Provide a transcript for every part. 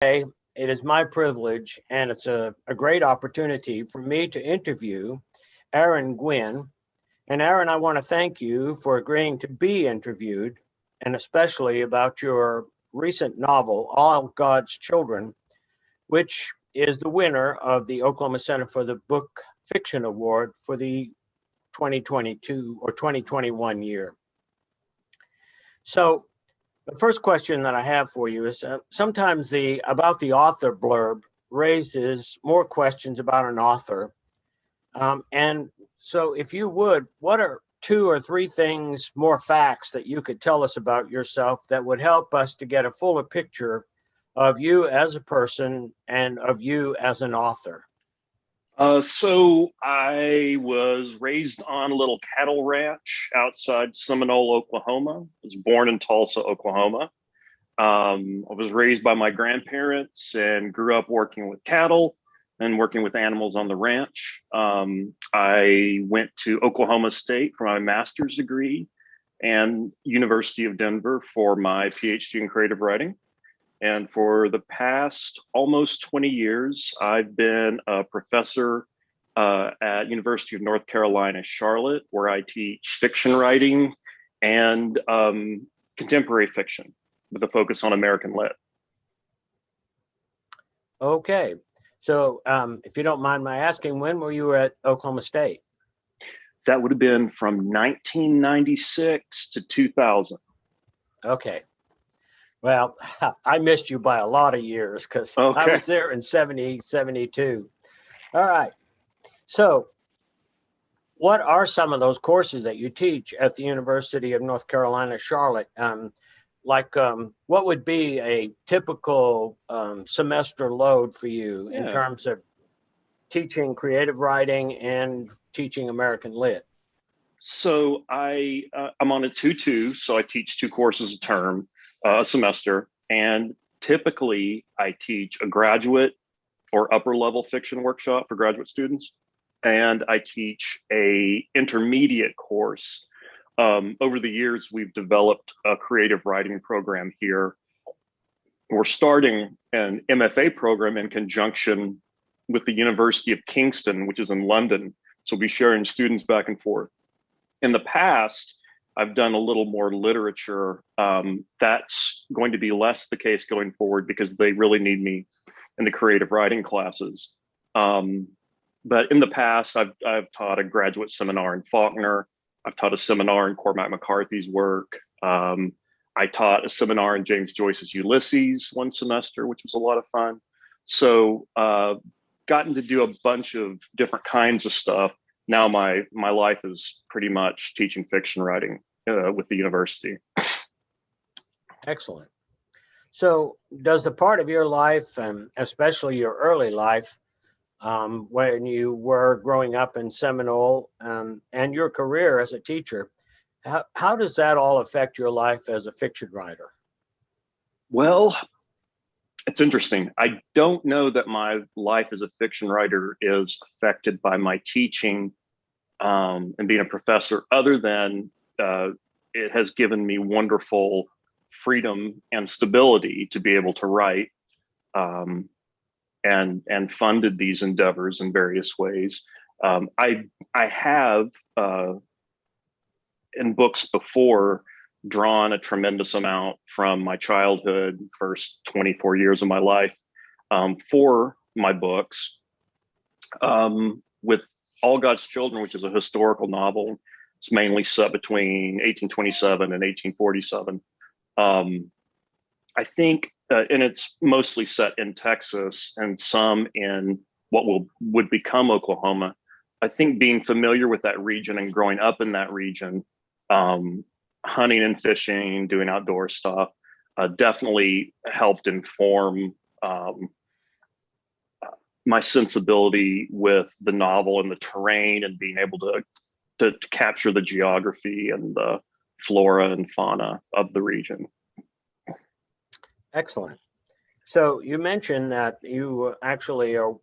Today, it is my privilege and it's a great opportunity for me to interview Aaron Gwyn. And Aaron, I want to thank you for agreeing to be interviewed, and especially about your recent novel, All God's Children, which is the winner of the Oklahoma Center for the Book Fiction Award for the 2022 or 2021 year. So the first question that I have for you is sometimes the about the author blurb raises more questions about an author. And so if you would, what are two or three things, more facts that you could tell us about yourself that would help us to get a fuller picture of you as a person and of you as an author? So I was raised on a little cattle ranch outside Seminole, Oklahoma. I was born in Tulsa, Oklahoma. I was raised by my grandparents and grew up working with cattle and working with animals on the ranch. I went to Oklahoma State for my master's degree and University of Denver for my PhD in creative writing. And for the past almost 20 years, I've been a professor at University of North Carolina, Charlotte, where I teach fiction writing and contemporary fiction with a focus on American lit. Okay. So if you don't mind my asking, when were you at Oklahoma State? That would have been from 1996 to 2000. Okay. Well, I missed you by a lot of years because Okay. I was there in 70, 72. All right. So what are some of those courses that you teach at the University of North Carolina, Charlotte? What would be a typical semester load for you in terms of teaching creative writing and teaching American Lit? So I'm on a 2-2, so I teach two courses a term, a semester, and typically I teach a graduate or upper level fiction workshop for graduate students, and I teach a intermediate course. Over the years, we've developed a creative writing program here. We're starting an MFA program in conjunction with the University of Kingston, which is in London. So we'll be sharing students back and forth. In the past, I've done a little more literature. That's going to be less the case going forward because they really need me in the creative writing classes. But in the past, I've taught a graduate seminar in Faulkner. I've taught a seminar in Cormac McCarthy's work. I taught a seminar in James Joyce's Ulysses one semester, which was a lot of fun. So gotten to do a bunch of different kinds of stuff. Now my life is pretty much teaching fiction writing with the university. Excellent. So does the part of your life, and especially your early life, when you were growing up in Seminole and your career as a teacher, how does that all affect your life as a fiction writer? Well, it's interesting. I don't know that my life as a fiction writer is affected by my teaching and being a professor, other than it has given me wonderful freedom and stability to be able to write and funded these endeavors in various ways. I have in books before drawn a tremendous amount from my childhood, first 24 years of my life, for my books. With All God's Children, which is a historical novel, it's mainly set between 1827 and 1847. I think, and it's mostly set in Texas and some in what would become Oklahoma. I think being familiar with that region and growing up in that region, hunting and fishing, doing outdoor stuff, definitely helped inform my sensibility with the novel and the terrain and being able to capture the geography and the flora and fauna of the region. Excellent. So you mentioned that you actually are,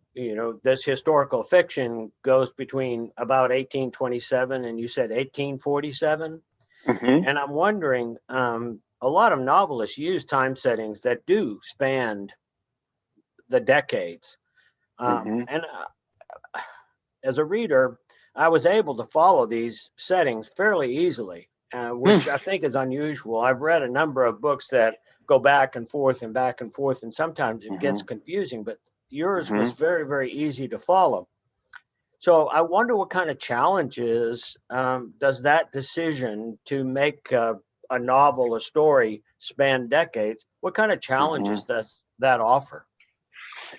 this historical fiction goes between about 1827 and you said 1847. Mm-hmm. And I'm wondering, a lot of novelists use time settings that do span the decades. And as a reader, I was able to follow these settings fairly easily, which I think is unusual. I've read a number of books that go back and forth and back and forth, and sometimes it gets confusing, but yours was very, very easy to follow. So I wonder what kind of challenges does that decision to make a novel, a story span decades, what kind of challenges does that offer?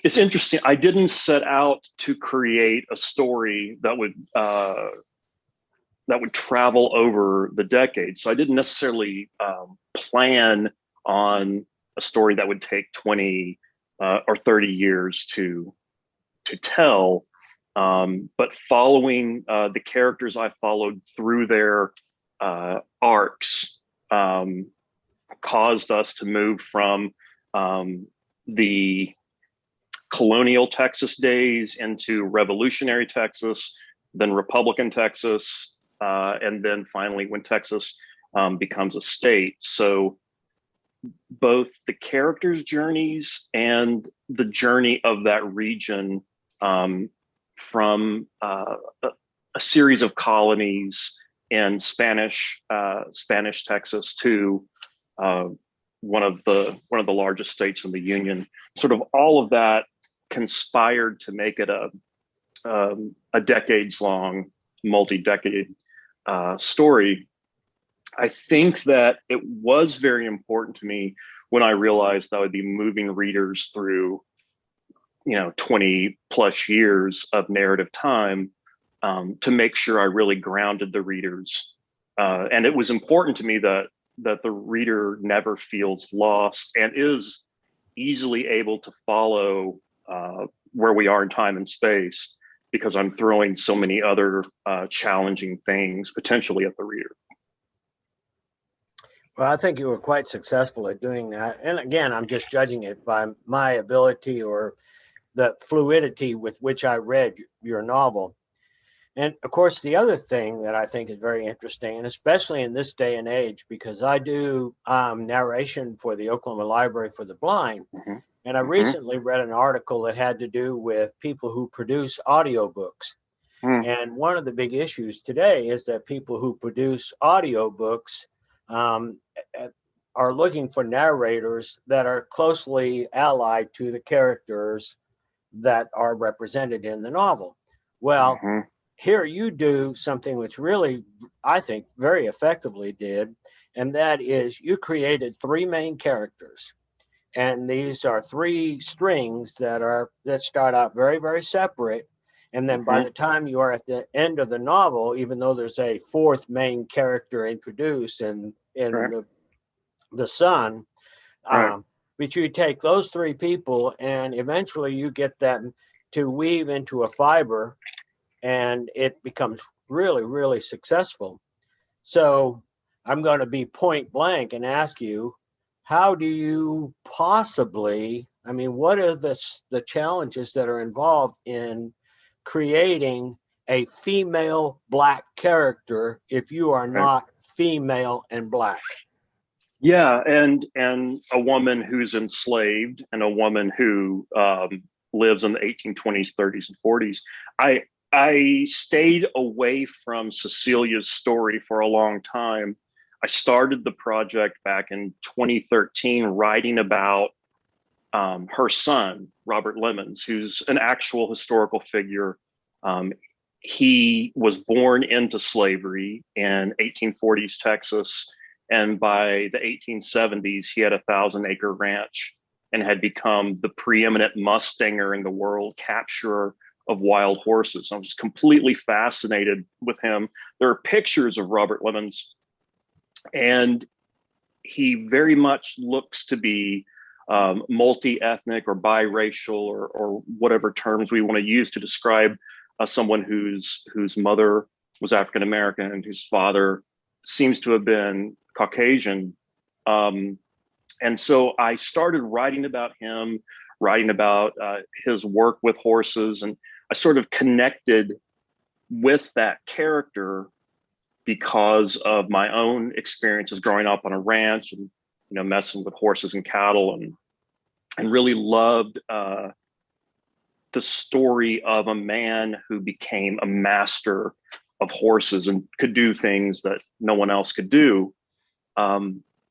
It's interesting. I didn't set out to create a story that would travel over the decades. So I didn't necessarily plan on a story that would take 20 or 30 years to tell. But following the characters I followed through their arcs caused us to move from the colonial Texas days into revolutionary Texas, then Republican Texas, and then finally when Texas becomes a state. So both the characters' journeys and the journey of that region from a series of colonies in Spanish Texas to one of the largest states in the Union. Sort of all of that conspired to make it a decades-long, multi-decade story. I think that it was very important to me when I realized I would be moving readers through 20 plus years of narrative time to make sure I really grounded the readers. And it was important to me that the reader never feels lost and is easily able to follow where we are in time and space, because I'm throwing so many other challenging things potentially at the reader. Well, I think you were quite successful at doing that. And again, I'm just judging it by my ability or the fluidity with which I read your novel. And of course, the other thing that I think is very interesting, and especially in this day and age, because I do narration for the Oklahoma Library for the Blind, and I recently read an article that had to do with people who produce audiobooks. And one of the big issues today is that people who produce audiobooks are looking for narrators that are closely allied to the characters that are represented in the novel. Well, here you do something which really, I think, very effectively did, and that is you created three main characters. And these are three strings that start out very, very separate. And then by the time you are at the end of the novel, even though there's a fourth main character introduced in the son, but you take those three people and eventually you get them to weave into a fiber, and it becomes really, really successful. So I'm going to be point blank and ask you, how do you possibly, what are the challenges that are involved in creating a female Black character if you are not female and Black? Yeah, and a woman who's enslaved and a woman who lives in the 1820s, 30s, and 40s. I stayed away from Cecilia's story for a long time. I started the project back in 2013, writing about her son, Robert Lemons, who's an actual historical figure. He was born into slavery in 1840s Texas. And by the 1870s, he had a 1,000-acre ranch and had become the preeminent mustanger in the world, capturer of wild horses. I was completely fascinated with him. There are pictures of Robert Lemons, and he very much looks to be multi-ethnic or biracial or whatever terms we want to use to describe someone whose mother was African American and whose father seems to have been Caucasian. And so I started writing about him, writing about his work with horses, and I sort of connected with that character because of my own experiences growing up on a ranch and messing with horses and cattle and really loved the story of a man who became a master of horses and could do things that no one else could do.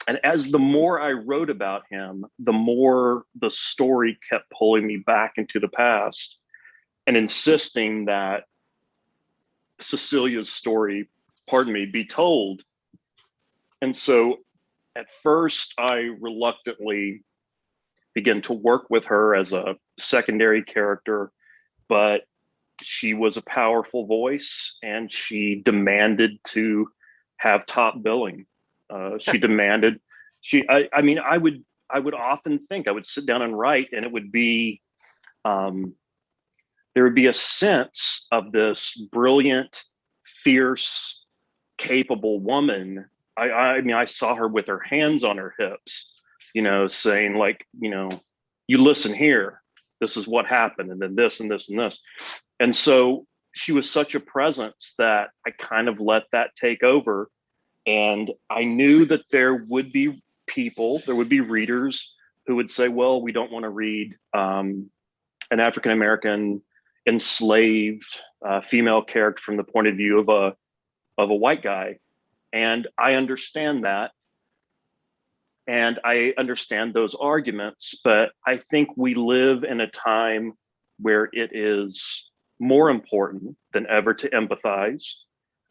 And as the more I wrote about him, the more the story kept pulling me back into the past and insisting that Cecilia's story, pardon me, be told. And so at first I reluctantly began to work with her as a secondary character, but she was a powerful voice and she demanded to have top billing. She demanded, I mean, I would often think, I would sit down and write, and it would be, there would be a sense of this brilliant, fierce, capable woman. I mean, I saw her with her hands on her hips, you know, saying like, you know, you listen here, this is what happened, and then this and this and this. And so she was such a presence that I kind of let that take over. And I knew that there would be people, there would be readers who would say, well, we don't want to read an African-American enslaved female character from the point of view of a white guy. And I understand that. And I understand those arguments, but I think we live in a time where it is more important than ever to empathize.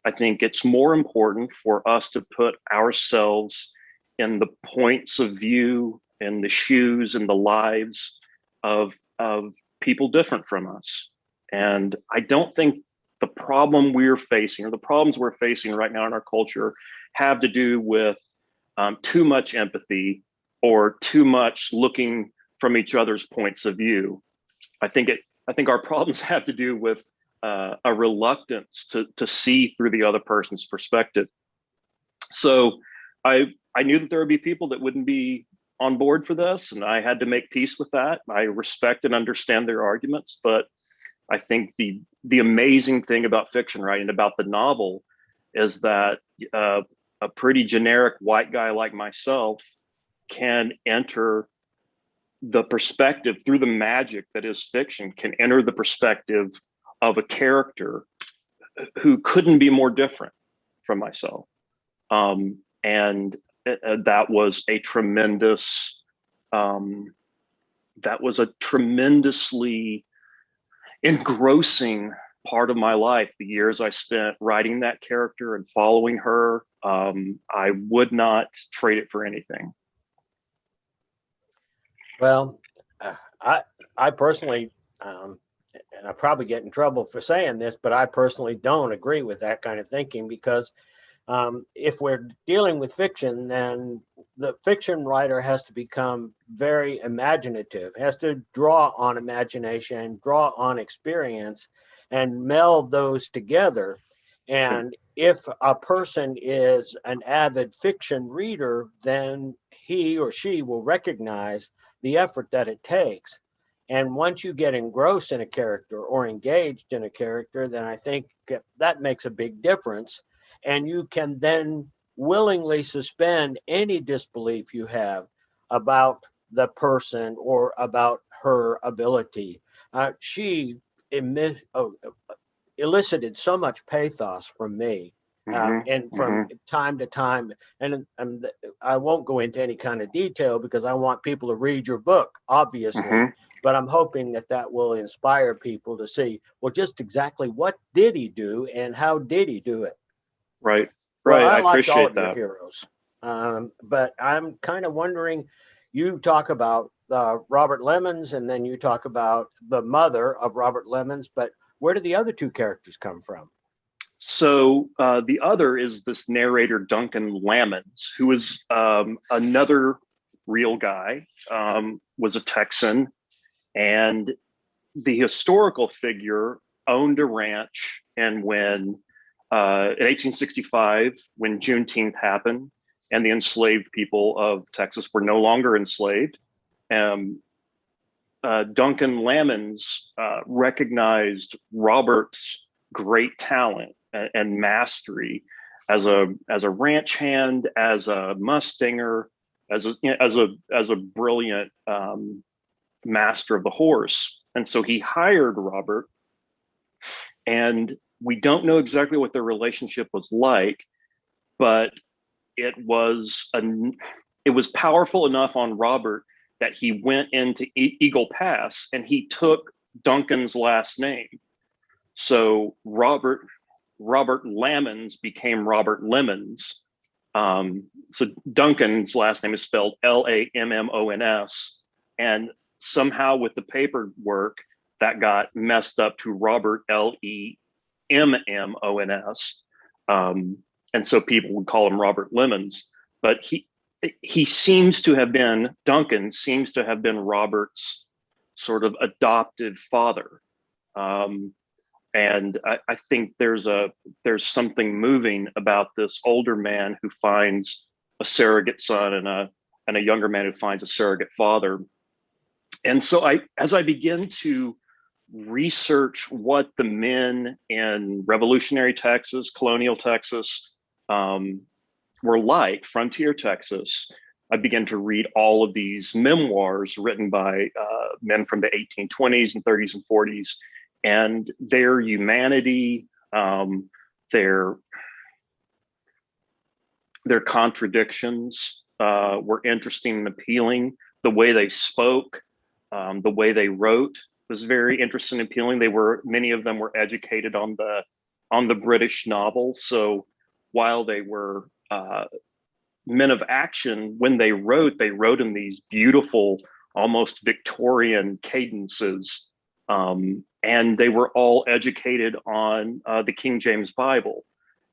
I think it's more important for us to put ourselves in the points of view and the shoes and the lives of people different from us. And I don't think the problem we're facing, or the problems we're facing right now in our culture, have to do with too much empathy or too much looking from each other's points of view. I think our problems have to do with a reluctance to see through the other person's perspective. So I knew that there would be people that wouldn't be on board for this, and I had to make peace with that. I respect and understand their arguments, but I think the amazing thing about fiction writing, about the novel, is that a pretty generic white guy like myself can enter the perspective through the magic that is fiction, can enter the perspective of a character who couldn't be more different from myself. And that was a tremendously engrossing part of my life. The years I spent writing that character and following her, I would not trade it for anything. Well, I personally, and I probably get in trouble for saying this, but I personally don't agree with that kind of thinking, because if we're dealing with fiction, then the fiction writer has to become very imaginative, has to draw on imagination, draw on experience, and meld those together. And if a person is an avid fiction reader, then he or she will recognize the effort that it takes. And once you get engrossed in a character or engaged in a character, then I think that makes a big difference. And you can then willingly suspend any disbelief you have about the person or about her ability. She elicited so much pathos from me. And from time to time, and I won't go into any kind of detail because I want people to read your book, obviously, but I'm hoping that will inspire people to see, well, just exactly what did he do and how did he do it? Right. Well, I liked all appreciate of that. your heroes, but I'm kind of wondering, you talk about Robert Lemons, and then you talk about the mother of Robert Lemons, but where do the other two characters come from? So the other is this narrator, Duncan Lamons, who is another real guy, was a Texan, and the historical figure owned a ranch. And when in 1865, when Juneteenth happened and the enslaved people of Texas were no longer enslaved, Duncan Lamons recognized Robert's great talent and mastery as a ranch hand, as a mustanger, as a brilliant master of the horse. And so he hired Robert, and we don't know exactly what their relationship was like, but it was powerful enough on Robert that he went into Eagle Pass and he took Duncan's last name. So Robert Lamons became Robert Lemons. So Duncan's last name is spelled Lammons, and somehow with the paperwork that got messed up to Robert Lemons. And so people would call him Robert Lemons, but Duncan seems to have been Robert's sort of adopted father. And I think there's something moving about this older man who finds a surrogate son and a younger man who finds a surrogate father. And so as I begin to research what the men in revolutionary Texas, colonial Texas, were like, frontier Texas, I began to read all of these memoirs written by men from the 1820s and 30s and 40s, and their humanity, their contradictions were interesting and appealing. The way they spoke, the way they wrote was very interesting and appealing. Many of them were educated on the British novel. So while they were men of action, when they wrote in these beautiful, almost Victorian cadences. And they were all educated on the King James Bible.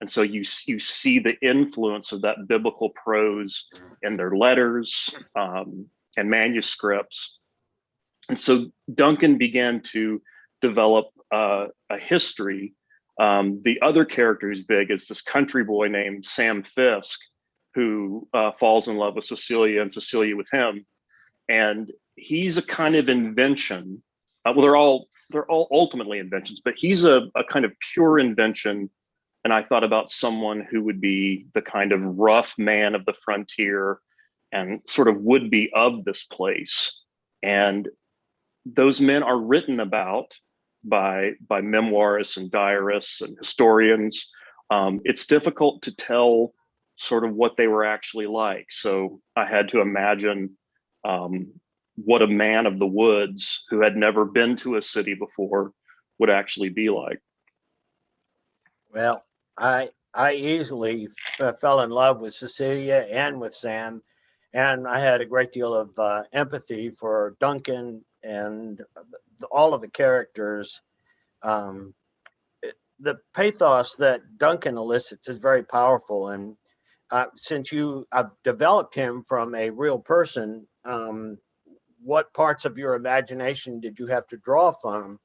And so you see the influence of that biblical prose in their letters and manuscripts. And so Duncan began to develop a history. The other character who's big is this country boy named Sam Fisk, who falls in love with Cecilia and Cecilia with him. And he's a kind of invention. Well, they're all ultimately inventions, but he's a kind of pure invention. And I thought about someone who would be the kind of rough man of the frontier and sort of would be of this place. And those men are written about by memoirists and diarists and historians. It's difficult to tell sort of what they were actually like. So I had to imagine what a man of the woods who had never been to a city before would actually be like. Well, I easily fell in love with Cecilia and with Sam, and I had a great deal of empathy for Duncan and all of the characters. The pathos that Duncan elicits is very powerful, and since I've developed him from a real person, what parts of your imagination did you have to draw from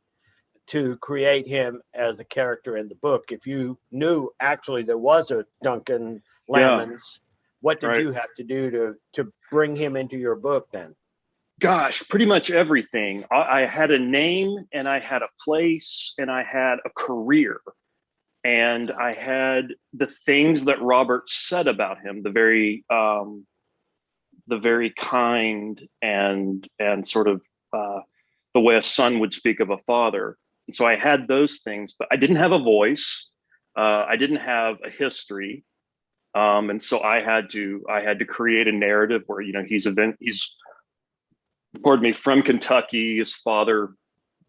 to create him as a character in the book? If you knew actually there was a Duncan Lamons, what did you have to do to bring him into your book then? Gosh, pretty much everything. I had a name, and I had a place, and I had a career, and I had the things that Robert said about him, the very kind and sort of the way a son would speak of a father. And so I had those things, but I didn't have a voice. I didn't have a history. And so I had to create a narrative where, he's from Kentucky. His father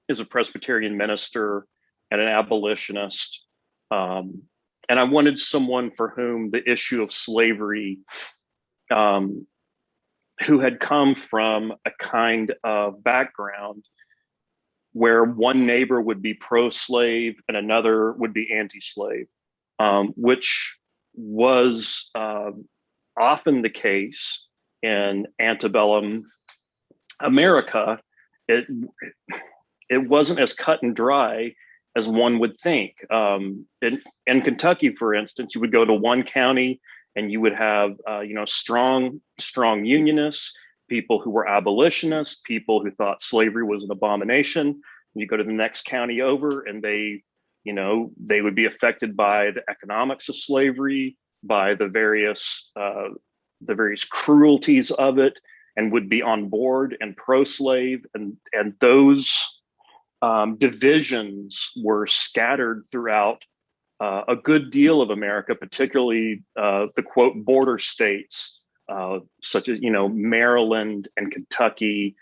is a Presbyterian minister and an abolitionist. And I wanted someone for whom the issue of slavery, who had come from a kind of background where one neighbor would be pro-slave and another would be anti-slave, which was often the case in antebellum America. It wasn't as cut and dry as one would think. In Kentucky, for instance, you would go to one county and you would have strong unionists, people who were abolitionists, people who thought slavery was an abomination. You go to the next county over, and they would be affected by the economics of slavery, by the various cruelties of it, and would be on board and pro-slave, and those divisions were scattered throughout a good deal of America, particularly the quote border states, such as Maryland and Kentucky,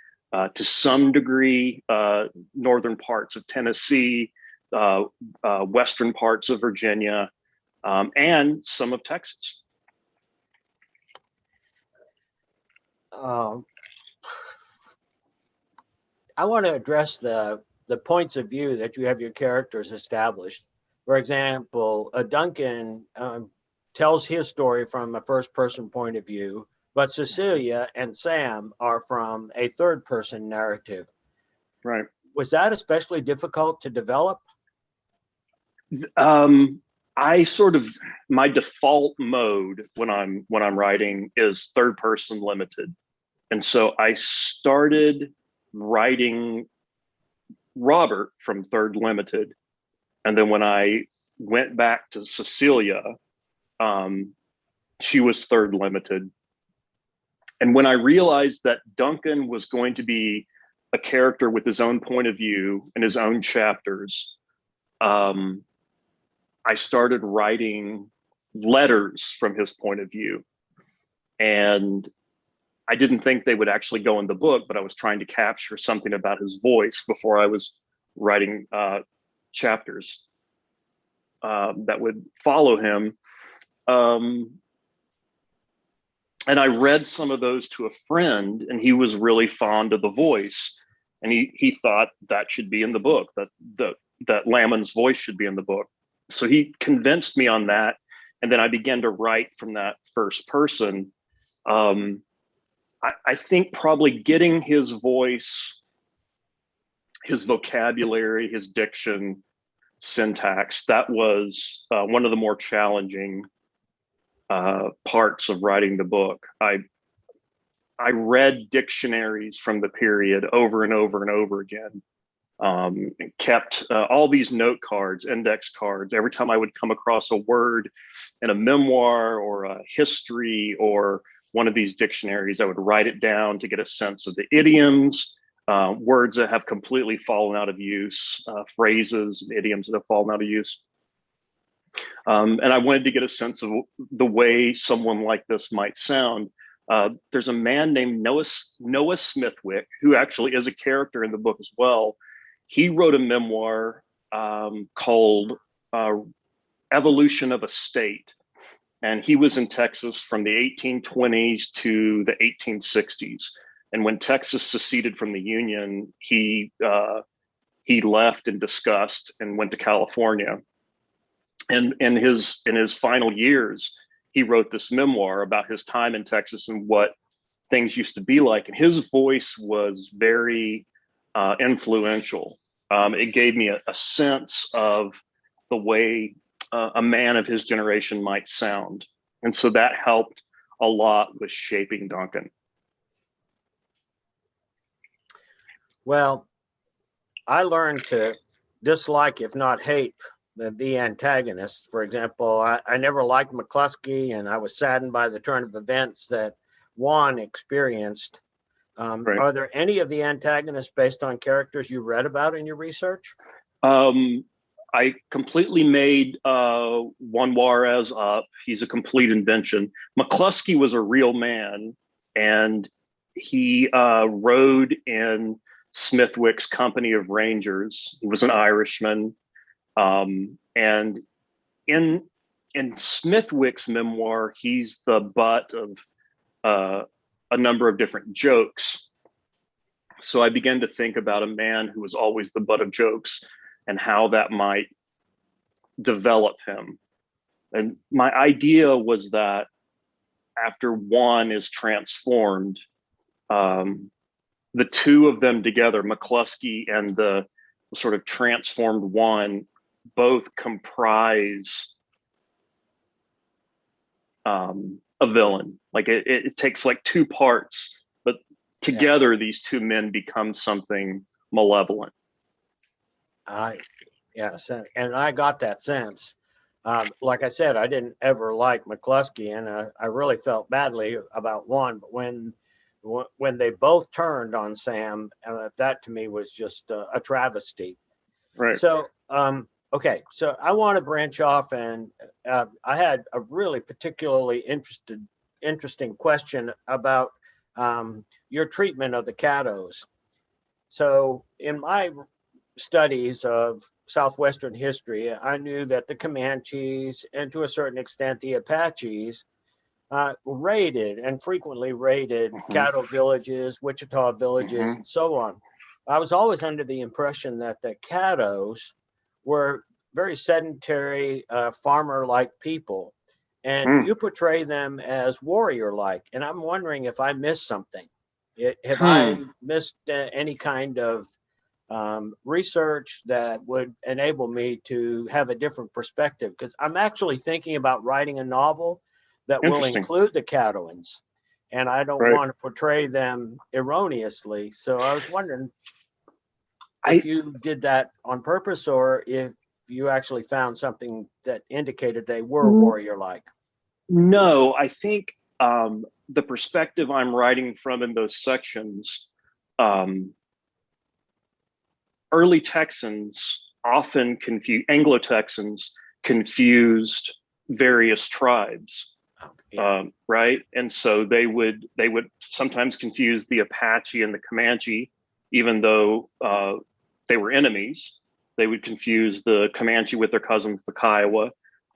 to some degree northern parts of Tennessee, western parts of Virginia, and some of Texas. I want to address the points of view that you have your characters established. For example, Duncan tells his story from a first-person point of view, but Cecilia and Sam are from a third-person narrative. Right. Was that especially difficult to develop? My default mode when I'm writing is third-person limited, and so I started writing Robert from third limited, and then when I went back to Cecilia, she was third limited. And when I realized that Duncan was going to be a character with his own point of view and his own chapters, I started writing letters from his point of view. And I didn't think they would actually go in the book, but I was trying to capture something about his voice before I was writing chapters that would follow him. And I read some of those to a friend, and he was really fond of the voice. And he thought that should be in the book, that Lamon's voice should be in the book. So he convinced me on that. And then I began to write from that first person. I think probably getting his voice, his vocabulary, his diction, syntax, that was one of the more challenging parts of writing the book. I read dictionaries from the period over and over and over again, and kept all these note cards, index cards. Every time I would come across a word in a memoir or a history or one of these dictionaries, I would write it down to get a sense of the idioms, words that have completely fallen out of use, phrases and idioms that have fallen out of use. And I wanted to get a sense of the way someone like this might sound. There's a man named Noah Smithwick, who actually is a character in the book as well. He wrote a memoir called Evolution of a State. And he was in Texas from the 1820s to the 1860s. And when Texas seceded from the Union, he left in disgust and went to California. And in his final years, he wrote this memoir about his time in Texas and what things used to be like. And his voice was very influential. It gave me a sense of the way a man of his generation might sound. And so that helped a lot with shaping Duncan. Well, I learned to dislike, if not hate, the antagonists. For example, I never liked McCluskey, and I was saddened by the turn of events that Juan experienced. Right. Are there any of the antagonists based on characters you read about in your research? I completely made Juan Juarez up. He's a complete invention. McCluskey was a real man, and he rode in Smithwick's company of Rangers. He was an Irishman. And in Smithwick's memoir, he's the butt of a number of different jokes. So I began to think about a man who was always the butt of jokes and how that might develop him. And my idea was that after Juan is transformed, the two of them together, McCluskey and the sort of transformed Juan, both comprise a villain. Like it takes like two parts, but together these two men become something malevolent. Yes, and I got that sense. Like I said, I didn't ever like McCluskey, and I really felt badly about Juan. But when when they both turned on Sam, that to me was just a travesty. Right. So, okay, so I want to branch off, and I had a really particularly interesting question about your treatment of the Caddos. So, in my studies of Southwestern history, I knew that the Comanches and to a certain extent the Apaches raided and frequently raided Caddo villages, Wichita villages, and so on. I was always under the impression that the Caddos were very sedentary, farmer-like people, and you portray them as warrior-like. And I'm wondering if I missed something. Have I missed any kind of research that would enable me to have a different perspective? Because I'm actually thinking about writing a novel that will include the Caddoans, and I don't want to portray them erroneously. So I was wondering if you did that on purpose, or if you actually found something that indicated they were warrior-like. No, I think the perspective I'm writing from in those sections, early Texans often Anglo-Texans confused various tribes. Right, and so they would sometimes confuse the Apache and the Comanche, even though they were enemies. They would confuse the Comanche with their cousins, the Kiowa,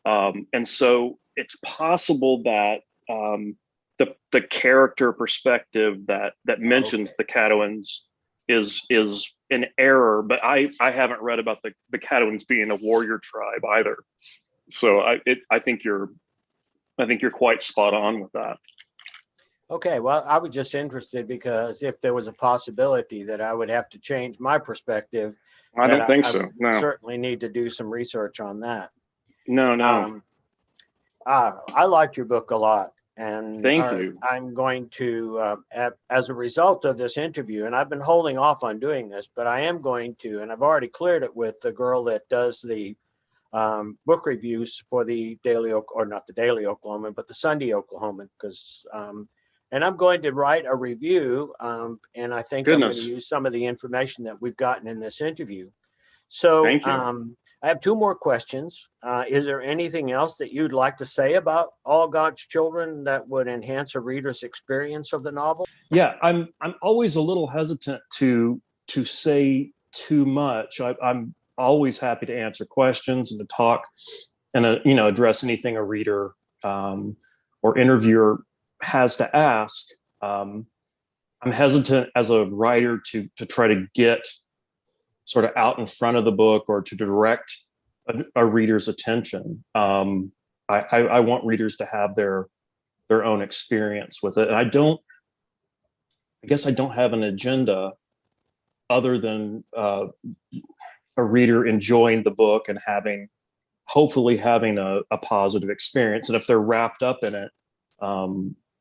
and so it's possible that the character perspective that mentions the Caddoans is an error. But I haven't read about the Caddoans being a warrior tribe either. So I think you're quite spot on with that. Okay, well, I was just interested because if there was a possibility that I would have to change my perspective, I don't think so. No, certainly need to do some research on that. No. I liked your book a lot, and thank you. I'm going to, as a result of this interview, and I've been holding off on doing this, but I am going to, and I've already cleared it with the girl that does the book reviews for the Daily, or not the Daily Oklahoman, but the Sunday Oklahoman, because and I'm going to write a review, and I think I'm going to use some of the information that we've gotten in this interview. So I have two more questions. Is there anything else that you'd like to say about All God's Children that would enhance a reader's experience of the novel? Yeah, I'm always a little hesitant to say too much. I'm always happy to answer questions and to talk and address anything a reader or interviewer has to ask. I'm hesitant as a writer to try to get sort of out in front of the book or to direct a reader's attention. I want readers to have their own experience with it. And I guess I don't have an agenda other than a reader enjoying the book and hopefully having a positive experience. And if they're wrapped up in it,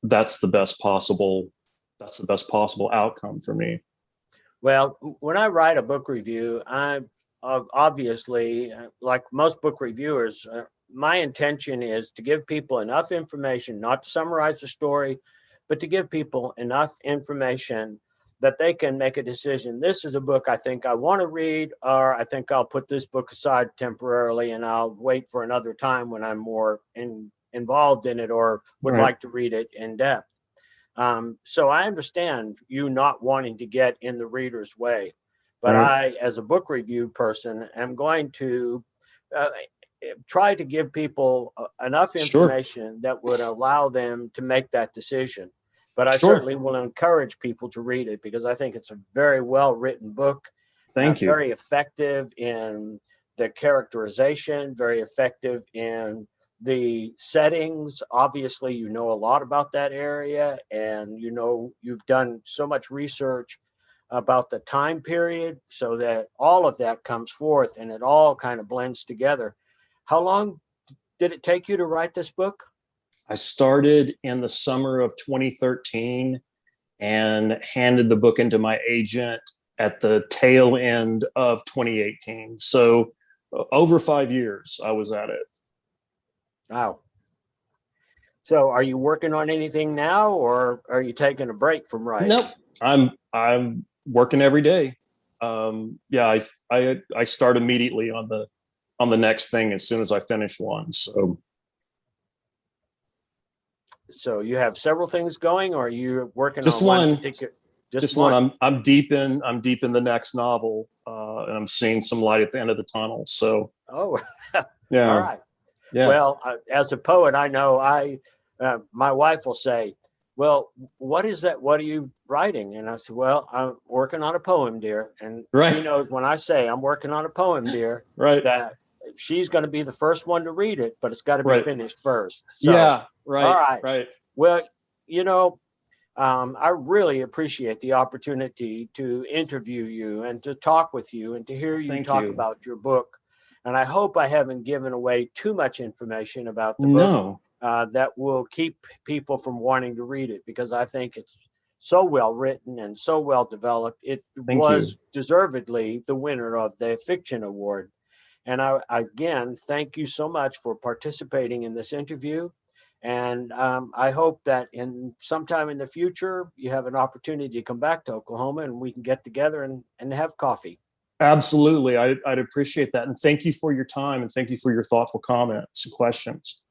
that's the best possible outcome for me. Well, when I write a book review, I obviously, like most book reviewers, my intention is to give people enough information, not to summarize the story, but to give people enough information that they can make a decision. This is a book I think I want to read, or I think I'll put this book aside temporarily and I'll wait for another time when I'm more involved in it or would like to read it in depth. So I understand you not wanting to get in the reader's way, but I, as a book review person, am going to try to give people enough information that would allow them to make that decision. But I certainly will encourage people to read it because I think it's a very well-written book. Thank you. Very effective in the characterization, very effective in the settings. Obviously, you know a lot about that area, and you've done so much research about the time period so that all of that comes forth and it all kind of blends together. How long did it take you to write this book? I started in the summer of 2013 and handed the book into my agent at the tail end of 2018. So over 5 years I was at it. Wow. So are you working on anything now, or are you taking a break from writing? Nope. I'm working every day. Yeah, I start immediately on the next thing as soon as I finish one. So you have several things going, or are you working Just on one one. particular? Just one. I'm deep in the next novel, and I'm seeing some light at the end of the tunnel. So Oh, all yeah, right. yeah, Well, as a poet, I know my wife will say, "Well, what is that? What are you writing?" And I said, "Well, I'm working on a poem, dear." And she right, knows when I say I'm working on a poem, dear, right, that she's going to be the first one to read it, but it's got to be right. finished first. So, Yeah, all right, right. right. Well, you know, I really appreciate the opportunity to interview you and to talk with you and to hear you Thank talk you. about your book. And I hope I haven't given away too much information about the book No, that will keep people from wanting to read it, because I think it's so well written and so well developed. It thank you. was deservedly the winner of the Fiction Award. And I again thank you so much for participating in this interview. And I hope that in sometime in the future, you have an opportunity to come back to Oklahoma and we can get together and have coffee. Absolutely. I'd appreciate that. And thank you for your time and thank you for your thoughtful comments and questions.